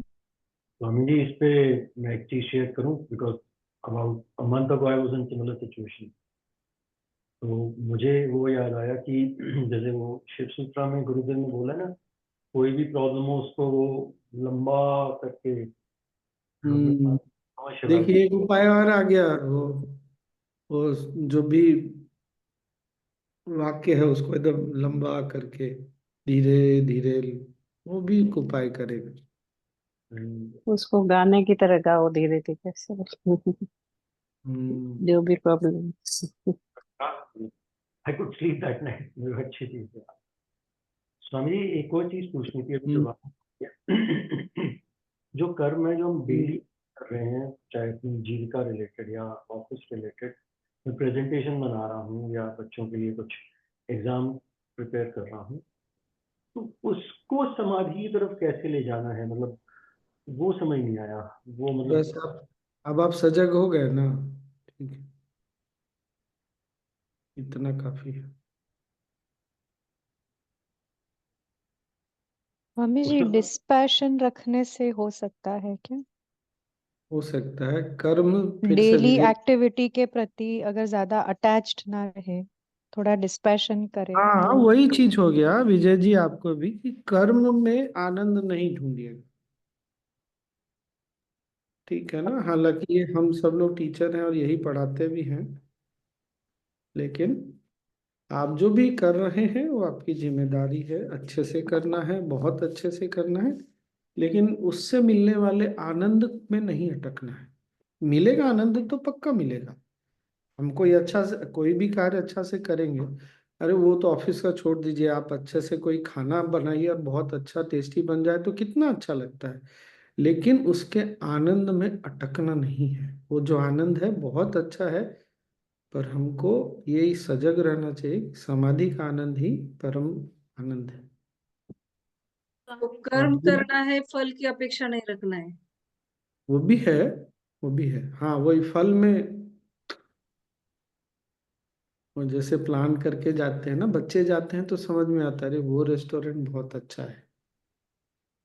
Speaker 9: Swami ji, इस पे मैं एक चीज शेयर करूं, because about a month ago I was in similar situation. तो मुझे वो याद आया कि जैसे वो शिव सूत्रा में गुरुदेव ने बोला ना, कोई भी प्रॉब्लम हो उसको वो लंबा करके नमः शिवाय।
Speaker 2: देखिए एक उपाय और आ गया, वो जो भी वाक्य है उसको एकदम लंबा करके धीरे धीरे, वो भी एक उपाय करेगा।
Speaker 5: उसको गाने की तरह गाओ धीरे धीरे से।
Speaker 2: हम्म
Speaker 5: जो भी problem.
Speaker 9: I could sleep that night. अच्छी चीज है। स्वामी जी, एक और चीज पूछनी थी अभी जो
Speaker 2: हम्म
Speaker 9: बात जो कर्म है जो हम डेली कर रहे हैं, चाहे अपनी जीविका रिलेटेड या ऑफिस रिलेटेड, मैं प्रेजेंटेशन बना रहा हूँ या बच्चों के लिए कुछ एग्जाम प्रिपेयर कर रहा हूँ, तो उसको समाधि की तरफ कैसे ले जाना है? मतलब वो समझ नहीं आया। वो
Speaker 2: बस
Speaker 9: मतलब
Speaker 2: अब आप सजग हो गए ना, ठीक है, इतना काफी है।
Speaker 10: मम्मी जी,
Speaker 9: उसमें
Speaker 10: डिस्पैशन रखने से हो सकता है क्या?
Speaker 2: हो सकता है कर्म, फिर से
Speaker 10: डेली
Speaker 2: विजय।
Speaker 10: एक्टिविटी के प्रति अगर ज्यादा अटैच्ड ना रहे, थोड़ा डिस्पैशन करे
Speaker 2: हाँ,
Speaker 10: तो।
Speaker 2: वही चीज हो गया विजय जी आपको भी, कि कर्म में आनंद नहीं ढूंढिएगा। ठीक है ना, हालांकि ये हम सब लोग टीचर हैं और यही पढ़ाते भी हैं, लेकिन आप जो भी कर रहे हैं वो आपकी जिम्मेदारी है, अच्छे से करना है, बहुत अच्छे से करना है, लेकिन उससे मिलने वाले आनंद में नहीं अटकना है। मिलेगा आनंद तो पक्का मिलेगा। हम कोई अच्छा से कोई भी कार्य अच्छा से करेंगे, अरे वो तो ऑफिस का छोड़ दीजिए, आप अच्छे से कोई खाना बनाइए और बहुत अच्छा टेस्टी बन जाए तो कितना अच्छा लगता है। लेकिन उसके आनंद में अटकना नहीं है। वो जो आनंद है बहुत अच्छा है, पर हमको यही सजग रहना चाहिए कि समाधि का आनंद ही परम आनंद है।
Speaker 7: तो
Speaker 2: और
Speaker 7: कर्म करना है, फल की अपेक्षा नहीं रखना है।
Speaker 2: वो भी है, वो भी है। हाँ, वही फल में वो जैसे प्लान करके जाते हैं ना, बच्चे जाते हैं तो समझ में आता है, अरे वो रेस्टोरेंट बहुत अच्छा है,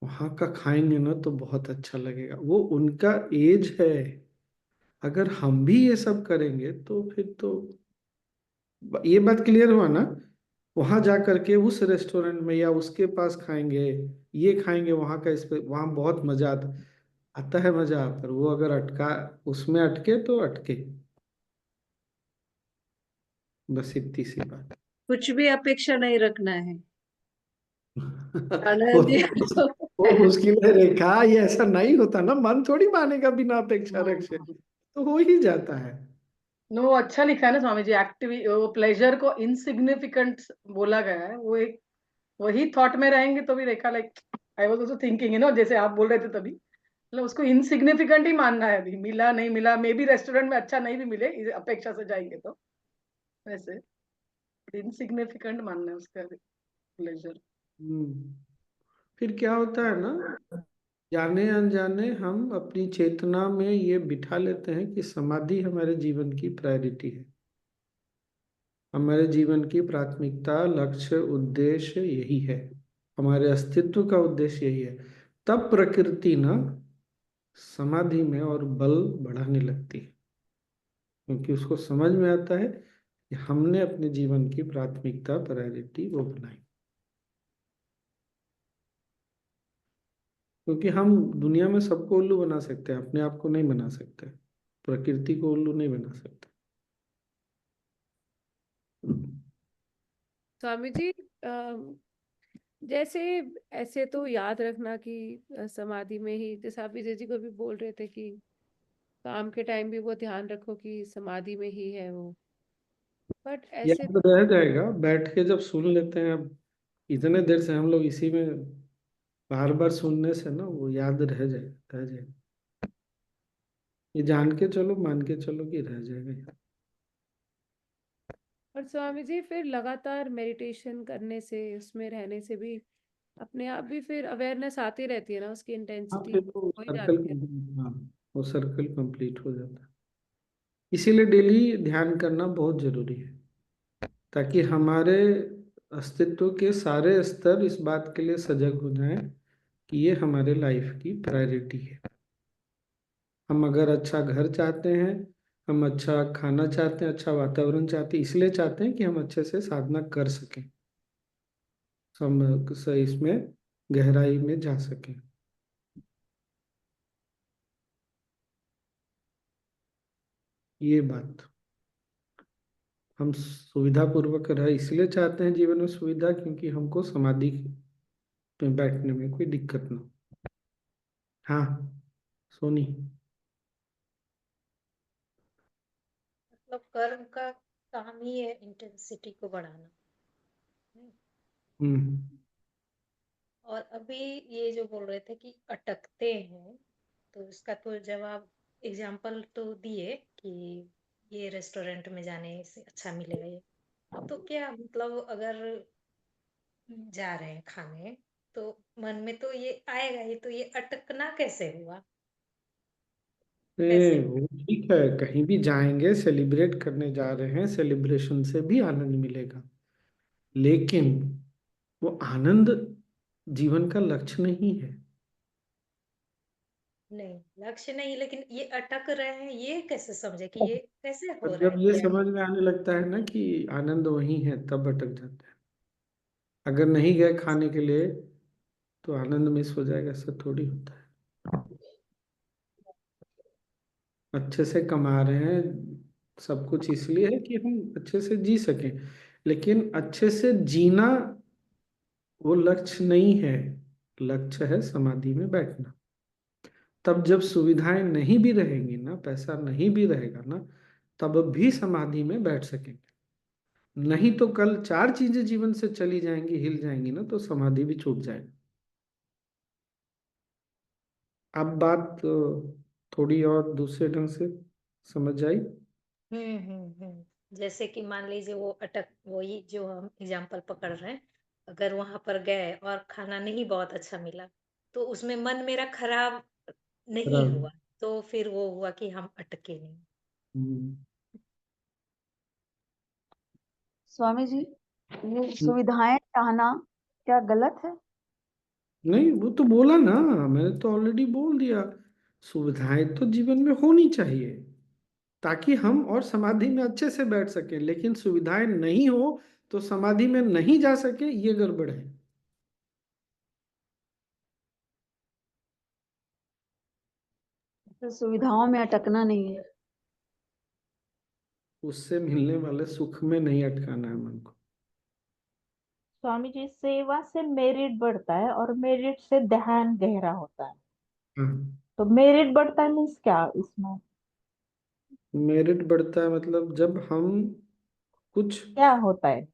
Speaker 2: वहाँ का खाएंगे ना तो बहुत अच्छा लगेगा। वो उनका एज है। अगर हम भी ये सब करेंगे तो फिर तो ये बात क्लियर हुआ ना। वहां जा करके उस रेस्टोरेंट में या उसके पास खाएंगे, ये खाएंगे वहां का, इस पे वहां बहुत मजा आता आता है मजा। पर वो अगर अटका उसमें अटके तो अटके, बस इतनी सी बात।
Speaker 7: कुछ भी अपेक्षा नहीं रखना है।
Speaker 2: वो
Speaker 7: आनंद ही
Speaker 2: वो मुश्किल है रेखा, ये ऐसा नहीं होता ना, मन थोड़ी मानेगा बिना अपेक्षा रखे, तो हो ही जाता है।
Speaker 6: नो, अच्छा लिखा है ना स्वामी जी, एक्टिव वो प्लेजर को इनसिग्निफिकेंट बोला गया है। वो एक वही थॉट में रहेंगे तो भी Rekha, like I was also thinking, जैसे आप बोल रहे थे तभी, मतलब उसको इनसिग्निफिकेंट ही मानना है। अभी मिला नहीं मिला, मे बी रेस्टोरेंट में अच्छा नहीं भी मिले, इस अपेक्षा से जाएंगे तो वैसे इनसिग्निफिकेंट मानना है उसका प्लेजर।
Speaker 2: हम्म। फिर क्या होता है ना, जाने अनजाने हम अपनी चेतना में ये बिठा लेते हैं कि समाधि हमारे जीवन की प्रायोरिटी है, हमारे जीवन की प्राथमिकता, लक्ष्य, उद्देश्य यही है, हमारे अस्तित्व का उद्देश्य यही है। तब प्रकृति ना समाधि में और बल बढ़ाने लगती है, क्योंकि उसको समझ में आता है कि हमने अपने जीवन की प्राथमिकता, प्रायोरिटी वो बनाई। क्योंकि हम दुनिया में सबको उल्लू बना सकते हैं, अपने आप को नहीं बना सकते, प्रकृति को उल्लू नहीं बना सकते।
Speaker 1: स्वामी जी, जैसे ऐसे तो याद रखना कि समाधि में ही, जैसे आप विजय जी को भी बोल रहे थे कि काम के टाइम भी वो ध्यान रखो कि समाधि में ही है वो, बट ऐसे
Speaker 2: याद रह जाएगा, बैठ के जब सुन लेते हैं। अब इतने देर से हम लोग इसी में बार बार सुनने से ना वो याद रह जाए। ये जान के चलो, मान के चलो कि रह जाएगा।
Speaker 1: और स्वामी जी फिर लगातार मेडिटेशन करने से, उसमें रहने से भी अपने आप भी फिर अवेयरनेस आती रहती है ना, उसकी
Speaker 2: हाँ,
Speaker 1: इंटेंसिटी
Speaker 2: फिर वो
Speaker 1: हो ही
Speaker 2: सर्कल,
Speaker 1: जाती है।
Speaker 2: हाँ, वो सर्कल कंप्लीट हो जाता है। इसीलिए डेली ध्यान करना बहुत जरूरी है, ताकि हमारे अस्तित्व के सारे स्तर इस बात के लिए सजग हो जाएं कि ये हमारे लाइफ की प्रायोरिटी है। हम अगर अच्छा घर चाहते हैं, हम अच्छा खाना चाहते हैं, अच्छा वातावरण चाहते हैं, इसलिए चाहते हैं कि हम अच्छे से साधना कर सकें, हम इसमें गहराई में जा सकें। ये बात हम सुविधा पूर्वक रह इसलिए चाहते हैं, जीवन में सुविधा, क्योंकि हमको समाधि में बैठने में कोई दिक्कत ना हो। हाँ, सोनी।
Speaker 3: मतलब कर्म का काम ही है इंटेंसिटी को बढ़ाना।
Speaker 2: हम्म।
Speaker 3: और अभी ये जो बोल रहे थे कि अटकते हैं, तो इसका तो जवाब, एग्जाम्पल तो दिए कि ये रेस्टोरेंट में जाने से अच्छा मिलेगा ये। तो क्या मतलब अगर जा रहे हैं खाने, तो मन में तो ये आएगा ही, तो ये अटकना कैसे हुआ? कैसे
Speaker 2: वो ठीक है, कहीं भी जाएंगे, सेलिब्रेट करने जा रहे हैं, सेलिब्रेशन से भी आनंद मिलेगा, लेकिन वो आनंद जीवन का लक्ष्य नहीं है।
Speaker 3: नहीं, लक्ष्य नहीं, लेकिन ये अटक रहे हैं, ये कैसे समझे कि ये कैसे हो
Speaker 2: और
Speaker 3: रहा
Speaker 2: जब
Speaker 3: है
Speaker 2: ये
Speaker 3: कि
Speaker 2: समझ में आने लगता है ना कि आनंद वही है, तब अटक जाते हैं। अगर नहीं गए खाने के लिए तो आनंद मिस हो जाएगा, ऐसा थोड़ी होता है। अच्छे से कमा रहे हैं, सब कुछ इसलिए है कि हम अच्छे से जी सकें। लेकिन अच्छे से जीना वो लक्ष्य नहीं है। लक्ष्य है समाधि में बैठना। तब जब सुविधाएं नहीं भी रहेंगी ना, पैसा नहीं भी रहेगा ना, तब भी समाधि में बैठ सकेंगे। नहीं तो कल चार चीजें जीवन से चली जाएंगी, हिल जाएंगी ना, तो समाधि भी छूट जाएगी। अब बात थोड़ी और दूसरे ढंग से समझ आई।
Speaker 3: जैसे कि मान लीजिए वो अटक, वही जो हम एग्जाम्पल पकड़ रहे हैं, अगर वहां पर गए और खाना नहीं बहुत अच्छा मिला, तो उसमें मन मेरा खराब नहीं
Speaker 2: खराब।
Speaker 3: हुआ, तो फिर वो हुआ कि हम अटके नहीं।
Speaker 2: हम्म।
Speaker 11: स्वामी जी, ये सुविधाएं चाहना क्या गलत है?
Speaker 2: नहीं, वो तो बोला ना, मैंने तो ऑलरेडी बोल दिया। सुविधाएं तो जीवन में होनी चाहिए ताकि हम और समाधि में अच्छे से बैठ सके, लेकिन सुविधाएं नहीं हो तो समाधि में नहीं जा सके, ये गड़बड़ है।
Speaker 11: तो सुविधाओं में अटकना नहीं है।
Speaker 2: उससे मिलने वाले सुख में नहीं अटकाना है मन को।
Speaker 5: स्वामी जी, सेवा से मेरिट बढ़ता है और मेरिट से ध्यान गहरा होता है।
Speaker 2: हाँ।
Speaker 5: तो मेरिट बढ़ता है मीन्स क्या इसमें?
Speaker 2: मेरिट बढ़ता है मतलब जब हम कुछ,
Speaker 5: क्या होता है?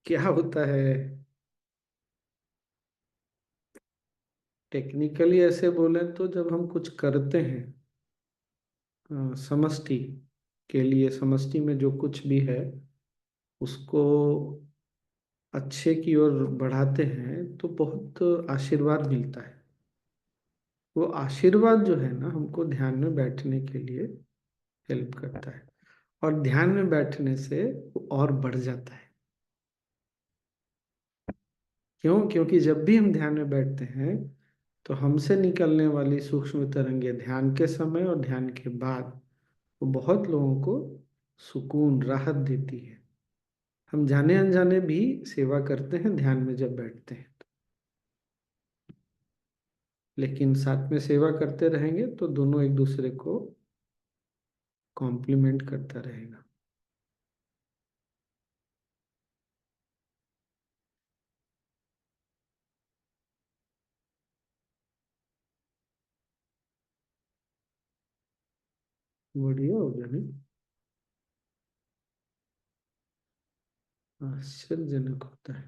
Speaker 2: क्या होता है, टेक्निकली ऐसे बोले तो जब हम कुछ करते हैं समष्टि के लिए, समष्टि में जो कुछ भी है उसको अच्छे की ओर बढ़ाते हैं तो बहुत आशीर्वाद मिलता है। वो आशीर्वाद जो है ना, हमको ध्यान में बैठने के लिए हेल्प करता है, और ध्यान में बैठने से वो और बढ़ जाता है। क्यों? क्योंकि जब भी हम ध्यान में बैठते हैं तो हमसे निकलने वाली सूक्ष्म तरंगे ध्यान के समय और ध्यान के बाद वो बहुत लोगों को सुकून, राहत देती है। हम जाने अनजाने भी सेवा करते हैं ध्यान में जब बैठते हैं, लेकिन साथ में सेवा करते रहेंगे तो दोनों एक दूसरे को कॉम्प्लीमेंट करता रहेगा। बढ़िया हो गया नहीं? आश्चर्यजनक होता है।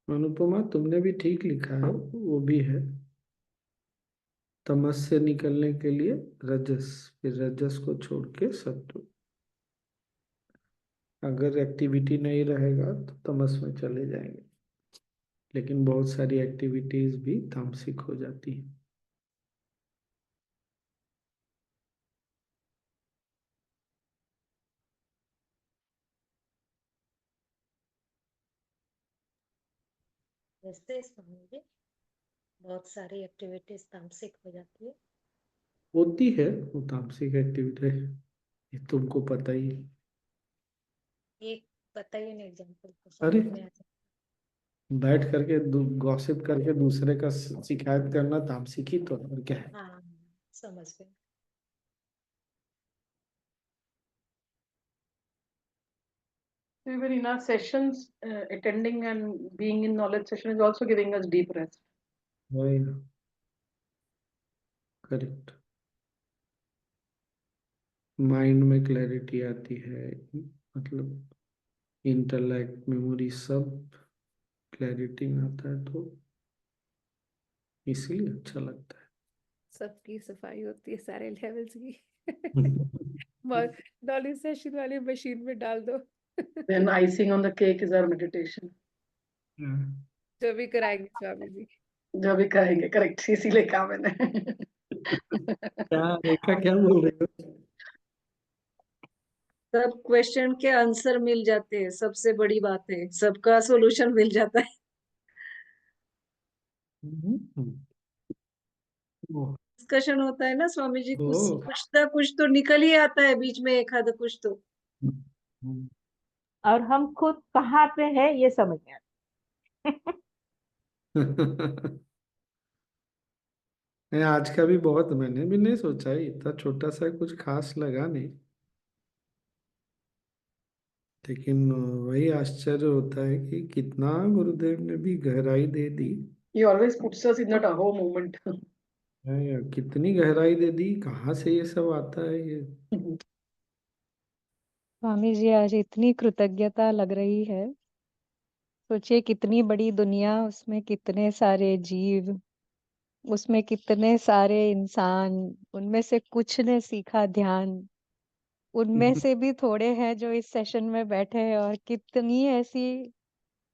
Speaker 2: अनुपमा, तुमने भी ठीक लिखा है, वो भी है। तमस से निकलने के लिए रजस, फिर रजस को छोड़ के सत्व। अगर एक्टिविटी नहीं रहेगा तो तमस में चले जाएंगे, लेकिन बहुत सारी एक्टिविटीज भी तामसिक हो जाती हैं।
Speaker 3: वैसे स्वामी जी, बहुत सारी एक्टिविटीज तामसिक हो जाती है।
Speaker 2: होती है वो तामसिक एक्टिविटी, ये तुमको पता ही है।
Speaker 3: एक बताइए ना एग्जाम्पल, तो
Speaker 2: अरे,
Speaker 3: समझ में आ जाए।
Speaker 2: बैठ करके गॉसिप करके दूसरे का शिकायत करना तामसिक ही तो है, और क्या है।
Speaker 3: हाँ, समझ गए।
Speaker 6: Even in our sessions, attending and being in knowledge session is also giving us deep rest.
Speaker 2: वही ना, करेक्ट। माइंड में क्लैरिटी आती है, मतलब इंटेलेक्ट, मेमोरी, सब क्लैरिटी में आता है, तो इसीलिए अच्छा लगता
Speaker 1: सबकी सफाई होती है सारे लेवल्स की।
Speaker 2: है।
Speaker 1: डॉली सेशन वाली मशीन में डाल दो।
Speaker 6: Then icing on the cake is our meditation.
Speaker 1: जो भी कराएंगे स्वामी जी।
Speaker 6: जो भी करेंगे, करेक्ट, इसीलिए कहा मैंने।
Speaker 2: क्या रेखा, क्या बोल रही हो?
Speaker 7: सब क्वेश्चन के आंसर मिल जाते हैं, सबसे बड़ी बात है, सबका सॉल्यूशन मिल जाता है। डिस्कशन होता है ना स्वामी जी, कुछ तो निकल ही आता है बीच में, एक आधा कुछ तो।
Speaker 5: और हम खुद कहाँ पे है ये समझ में आता है।
Speaker 2: नहीं, आज का भी बहुत, मैंने भी नहीं सोचा है, इतना छोटा सा कुछ खास लगा नहीं। लेकिन वही आश्चर्य होता है कि कितना गुरुदेव ने भी गहराई दे दी।
Speaker 6: He always puts us in that aho moment.
Speaker 2: है या कितनी गहराई दे दी, कहाँ से ये सब आता है ये।
Speaker 10: स्वामी जी आज इतनी कृतज्ञता लग रही है। सोचिए कितनी बड़ी दुनिया, उसमें कितने सारे जीव, उसमें कितने सारे इंसान, उनमें से कुछ ने सीखा ध्यान, उनमें से भी थोड़े हैं जो इस सेशन में बैठे हैं, और कितनी ऐसी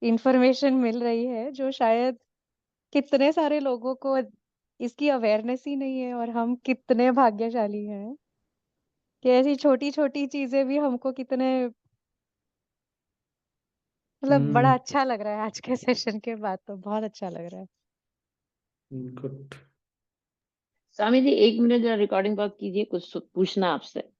Speaker 10: इंफॉर्मेशन मिल रही है जो शायद कितने सारे लोगों को इसकी अवेयरनेस ही नहीं है। और हम कितने भाग्यशाली हैं कि ऐसी छोटी छोटी चीजें भी हमको कितने, मतलब बड़ा
Speaker 2: हम्म।
Speaker 10: अच्छा लग रहा है आज के सेशन के बाद, तो बहुत अच्छा लग रहा है।
Speaker 2: गुड।
Speaker 8: स्वामी जी 1 मिनट जरा रिकॉर्डिंग पॉज कीजिए, कुछ पूछना आपसे।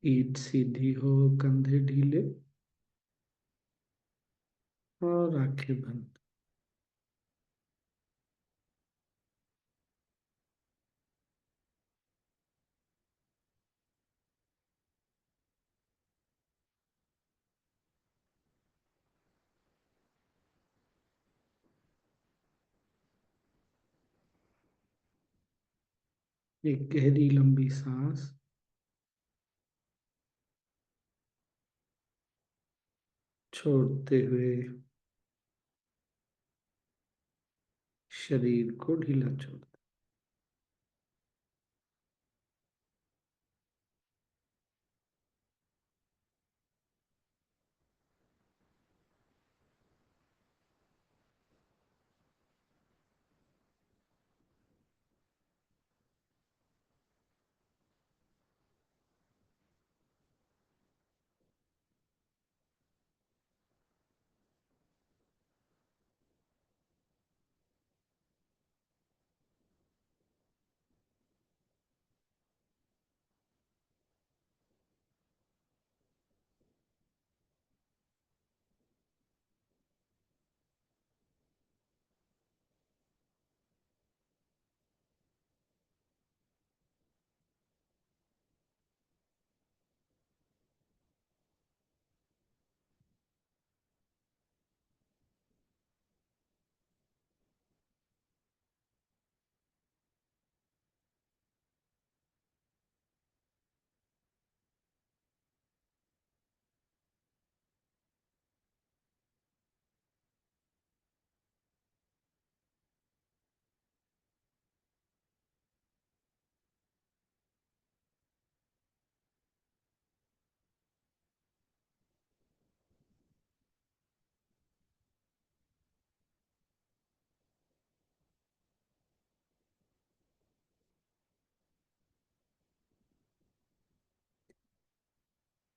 Speaker 2: ईट सीधी हो, कंधे ढीले और आंखें बंद। एक गहरी लंबी सांस छोड़ते हुए शरीर को ढीला छोड़।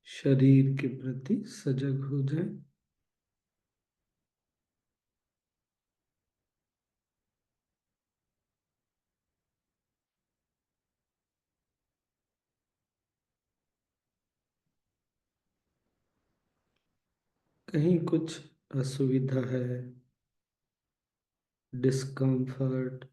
Speaker 2: शरीर के प्रति सजग हो जाए। कहीं कुछ असुविधा है, डिस्कम्फर्ट,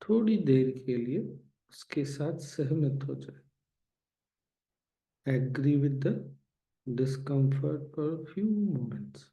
Speaker 2: थोड़ी देर के लिए उसके साथ सहमत हो जाए। Agree with the discomfort for a few moments.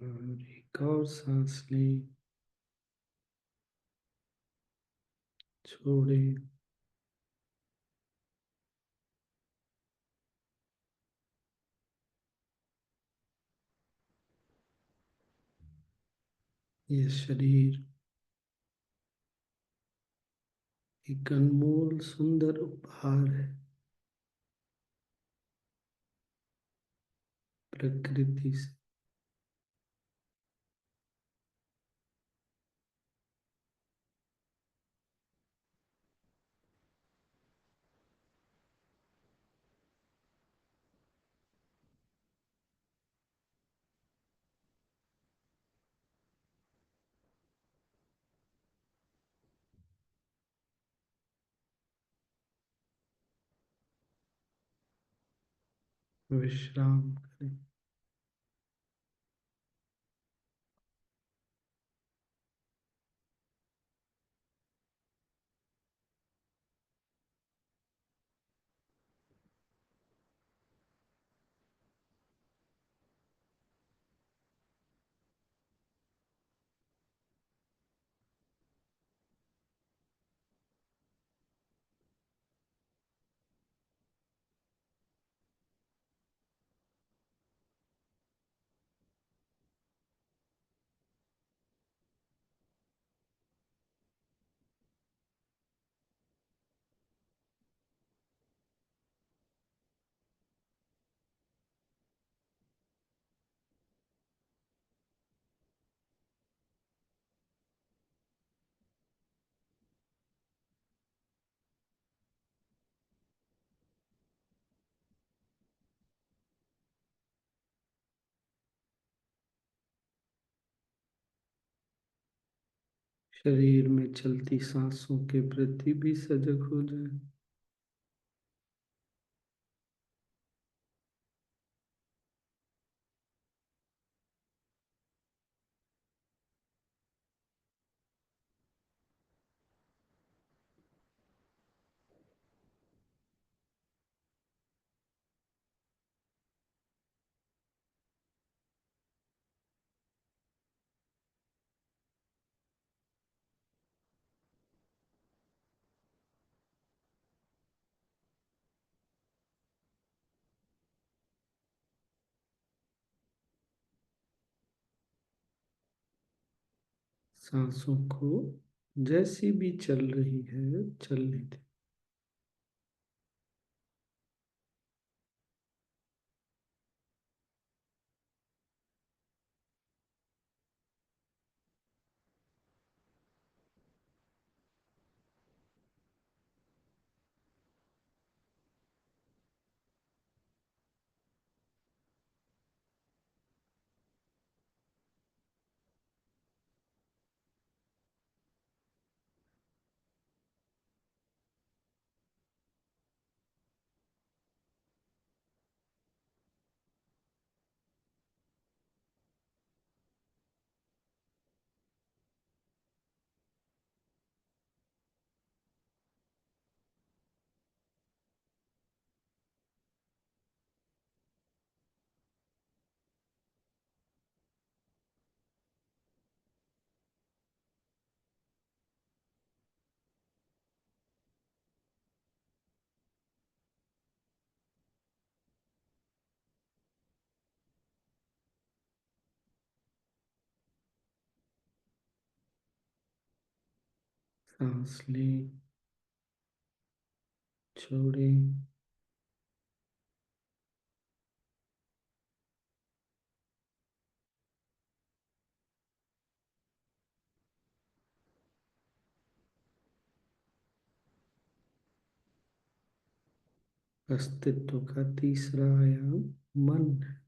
Speaker 2: और एक और सांस लें, छोड़ें। ये शरीर एक अनमोल सुंदर उपहार है प्रकृति से। विश्राम करें। शरीर में चलती सांसों के प्रति भी सजग हो जाए। सांसों को जैसी भी चल रही है चलने दें। सांस लें, छोड़ें। अस्तित्व का तीसरा आयाम मन है।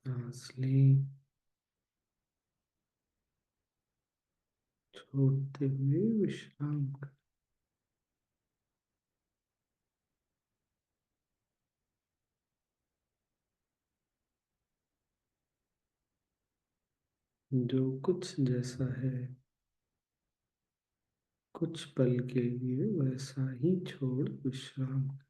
Speaker 2: सांस लें, छोड़ते हुए विश्राम करें। जो कुछ जैसा है कुछ पल के लिए वैसा ही छोड़ विश्राम करें।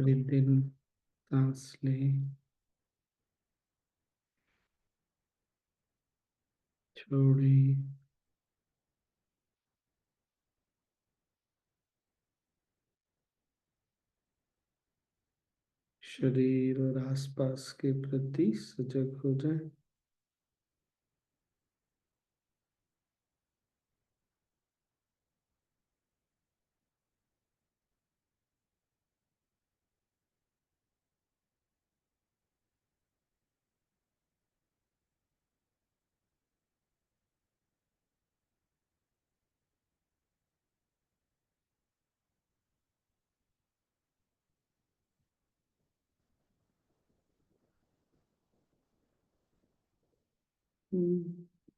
Speaker 2: ब्रीथ इन, सांस लें, छोड़ें, शरीर और आसपास के प्रति सजग हो जाएं।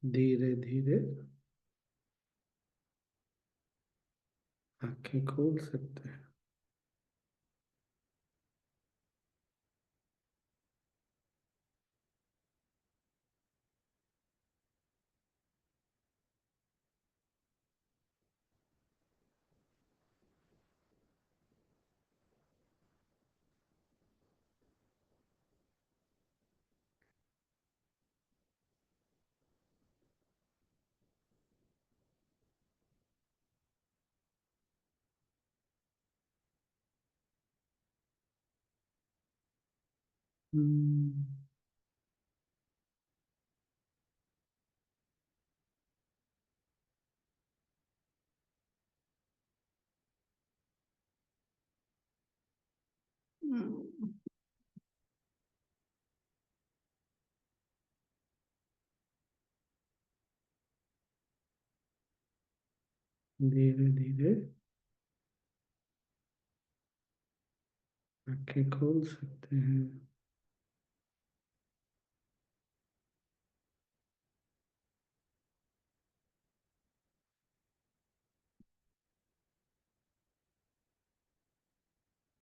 Speaker 2: धीरे धीरे आंखें खोल सकते हैं। हम्म, धीरे धीरे आंखें खोल सकते हैं।